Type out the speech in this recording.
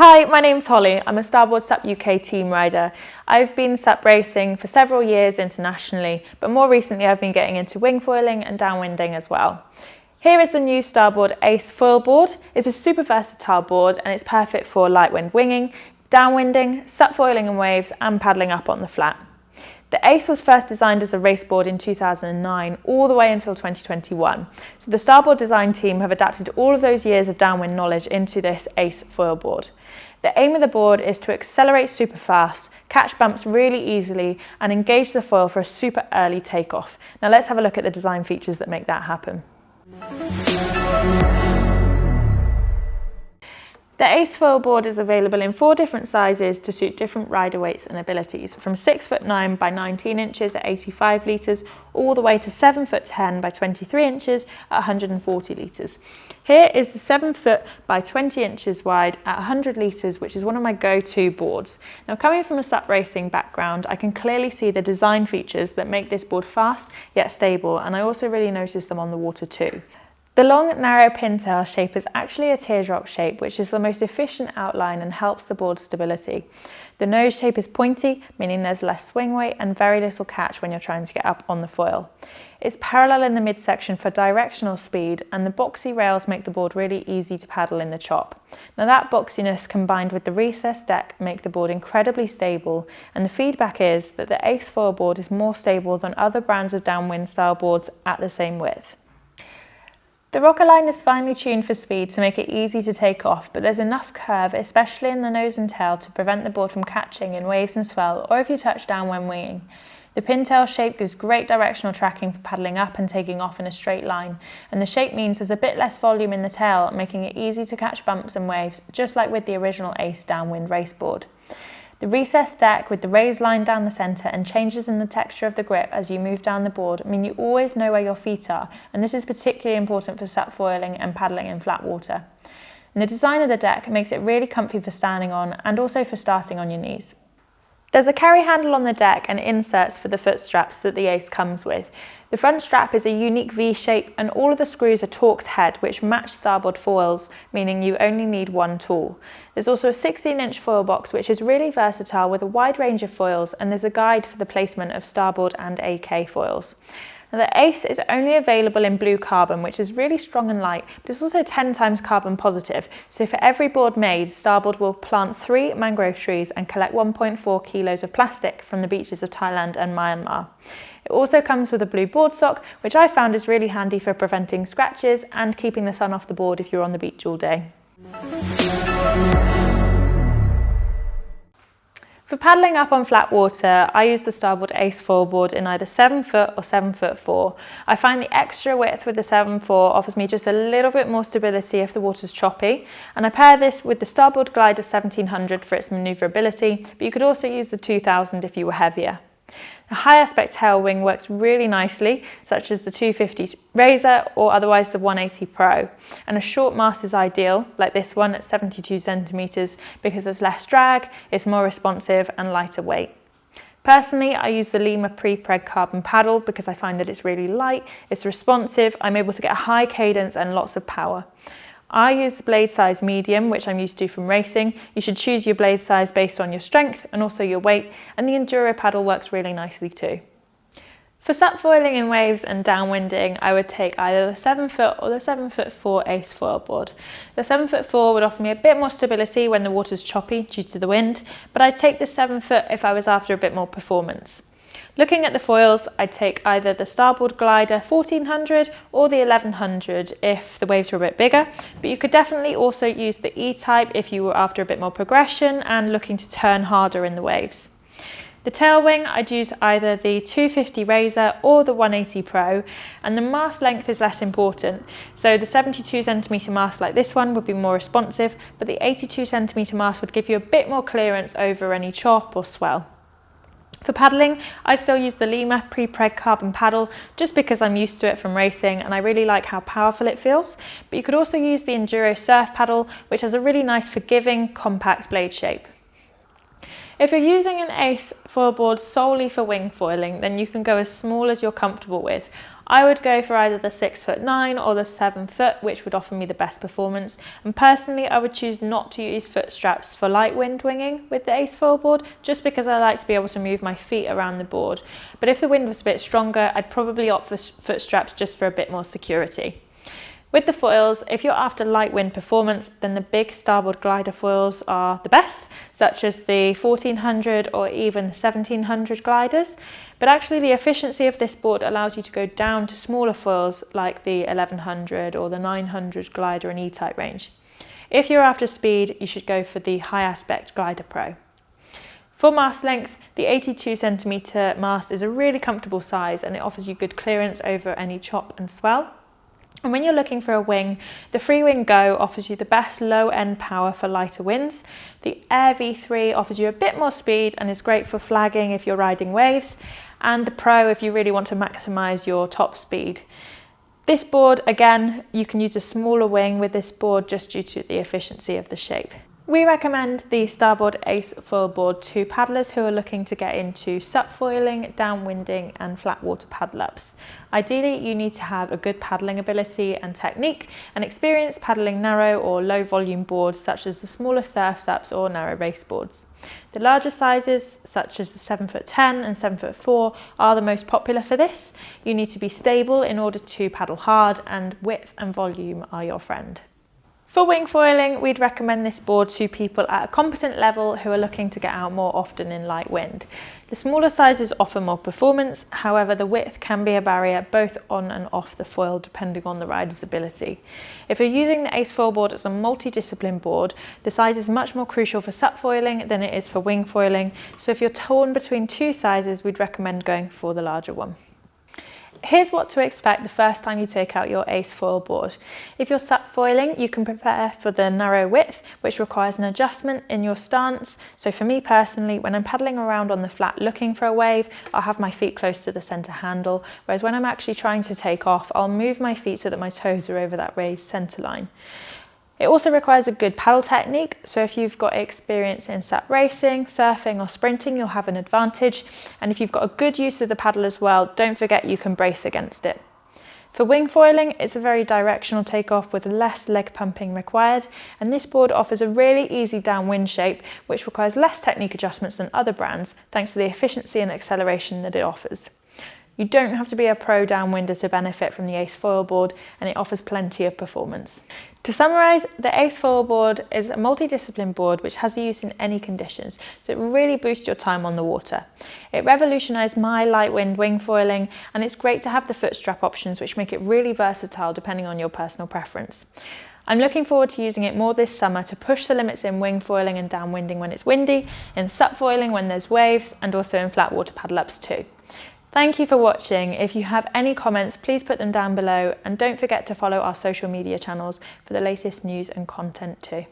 Hi, my name's Holly. I'm a Starboard SUP UK team rider. I've been SUP racing for several years internationally, but more recently I've been getting into wing foiling and downwinding as well. Here is the new Starboard Ace Foil Board. It's a super versatile board and it's perfect for light wind winging, downwinding, SUP foiling in waves and paddling up on the flat. The Ace was first designed as a race board in 2009 all the way until 2021. So the Starboard design team have adapted all of those years of downwind knowledge into this Ace foil board. The aim of the board is to accelerate super fast, catch bumps really easily and engage the foil for a super early takeoff. Now let's have a look at the design features that make that happen. The Ace Foil Board is available in 4 different sizes to suit different rider weights and abilities, from 6'9" by 19 inches at 85 litres all the way to 7'10" by 23 inches at 140 litres. Here is the 7 foot by 20 inches wide at 100 litres, which is one of my go-to boards. Now, coming from a SUP racing background, I can clearly see the design features that make this board fast yet stable, and I also really notice them on the water too. The long, narrow pintail shape is actually a teardrop shape, which is the most efficient outline and helps the board's stability. The nose shape is pointy, meaning there's less swing weight and very little catch when you're trying to get up on the foil. It's parallel in the midsection for directional speed, and the boxy rails make the board really easy to paddle in the chop. Now that boxiness combined with the recessed deck make the board incredibly stable, and the feedback is that the Ace Foil Board is more stable than other brands of downwind style boards at the same width. The rocker line is finely tuned for speed to make it easy to take off, but there's enough curve, especially in the nose and tail, to prevent the board from catching in waves and swell or if you touch down when winging. The pintail shape gives great directional tracking for paddling up and taking off in a straight line, and the shape means there's a bit less volume in the tail, making it easy to catch bumps and waves, just like with the original Ace downwind race board. The recessed deck with the raised line down the centre and changes in the texture of the grip as you move down the board mean you always know where your feet are, and this is particularly important for SUP foiling and paddling in flat water. And the design of the deck makes it really comfy for standing on and also for starting on your knees. There's a carry handle on the deck and inserts for the foot straps that the Ace comes with. The front strap is a unique V shape and all of the screws are Torx head, which match starboard foils, meaning you only need one tool. There's also a 16-inch foil box, which is really versatile with a wide range of foils, and there's a guide for the placement of starboard and AK foils. Now, the Ace is only available in blue carbon, which is really strong and light, but it's also 10 times carbon positive. So for every board made, Starboard will plant 3 mangrove trees and collect 1.4 kilos of plastic from the beaches of Thailand and Myanmar. It also comes with a blue board sock, which I found is really handy for preventing scratches and keeping the sun off the board if you're on the beach all day. For paddling up on flat water, I use the Starboard Ace Foil Board in either 7 foot or 7'4". I find the extra width with the 7'4" offers me just a little bit more stability if the water's choppy, and I pair this with the Starboard Glider 1700 for its manoeuvrability, but you could also use the 2000 if you were heavier. The high aspect tail wing works really nicely, such as the 250 Razor or otherwise the 180 Pro. And a short mast is ideal, like this one at 72 centimeters, because there's less drag, it's more responsive and lighter weight. Personally, I use the Lima pre-preg carbon paddle because I find that it's really light, it's responsive, I'm able to get a high cadence and lots of power. I use the blade size medium, which I'm used to from racing. You should choose your blade size based on your strength and also your weight, and the Enduro paddle works really nicely too. For SUP foiling in waves and downwinding, I would take either the 7 foot or the 7'4" Ace Foil Board. The 7'4" would offer me a bit more stability when the water's choppy due to the wind, but I'd take the 7 foot if I was after a bit more performance. Looking at the foils, I'd take either the Starboard Glider 1400 or the 1100 if the waves were a bit bigger, but you could definitely also use the E-type if you were after a bit more progression and looking to turn harder in the waves. The tail wing, I'd use either the 250 Razor or the 180 Pro, and the mast length is less important. So the 72 centimeter mast like this one would be more responsive, but the 82 centimeter mast would give you a bit more clearance over any chop or swell. For paddling, I still use the Lima pre-preg carbon paddle just because I'm used to it from racing and I really like how powerful it feels. But you could also use the Enduro surf paddle, which has a really nice forgiving, compact blade shape. If you're using an Ace foil board solely for wing foiling, then you can go as small as you're comfortable with. I would go for either the 6'9" or the 7 foot, which would offer me the best performance. And personally, I would choose not to use foot straps for light wind winging with the Ace foil board, just because I like to be able to move my feet around the board. But if the wind was a bit stronger, I'd probably opt for foot straps just for a bit more security. With the foils, if you're after light wind performance, then the big starboard glider foils are the best, such as the 1400 or even 1700 gliders. But actually the efficiency of this board allows you to go down to smaller foils like the 1100 or the 900 glider and E-type range. If you're after speed, you should go for the high aspect Glider Pro. For mast length, the 82cm mast is a really comfortable size and it offers you good clearance over any chop and swell. And when you're looking for a wing, the Freewing Go offers you the best low-end power for lighter winds. The Air V3 offers you a bit more speed and is great for flagging if you're riding waves, and the Pro if you really want to maximise your top speed. This board, again, you can use a smaller wing with this board just due to the efficiency of the shape. We recommend the Starboard Ace Foil Board to paddlers who are looking to get into sup foiling, downwinding and flat water paddle ups. Ideally, you need to have a good paddling ability and technique and experience paddling narrow or low volume boards such as the smaller surf sups or narrow race boards. The larger sizes, such as the 7'10" and 7'4", are the most popular for this. You need to be stable in order to paddle hard, and width and volume are your friend. For wing foiling, we'd recommend this board to people at a competent level who are looking to get out more often in light wind. The smaller sizes offer more performance, however the width can be a barrier both on and off the foil depending on the rider's ability. If you're using the Ace Foil Board as a multi-discipline board, the size is much more crucial for sup foiling than it is for wing foiling, so if you're torn between two sizes, we'd recommend going for the larger one. Here's what to expect the first time you take out your Ace Foil Board. If you're sup foiling, you can prepare for the narrow width, which requires an adjustment in your stance. So for me personally, when I'm paddling around on the flat looking for a wave, I'll have my feet close to the centre handle, whereas when I'm actually trying to take off, I'll move my feet so that my toes are over that raised centre line. It also requires a good paddle technique, so if you've got experience in sup racing, surfing or sprinting, you'll have an advantage, and if you've got a good use of the paddle as well, don't forget you can brace against it. For wing foiling, it's a very directional takeoff with less leg pumping required, and this board offers a really easy downwind shape which requires less technique adjustments than other brands thanks to the efficiency and acceleration that it offers. You don't have to be a pro downwinder to benefit from the Ace Foil Board, and it offers plenty of performance. To summarise, the Ace Foil Board is a multi-discipline board which has use in any conditions, so it will really boost your time on the water. It revolutionised my light wind wing foiling, and it's great to have the foot strap options which make it really versatile depending on your personal preference. I'm looking forward to using it more this summer to push the limits in wing foiling and downwinding when it's windy, in sup foiling when there's waves, and also in flat water paddle ups too. Thank you for watching. If you have any comments, please put them down below, and don't forget to follow our social media channels for the latest news and content too.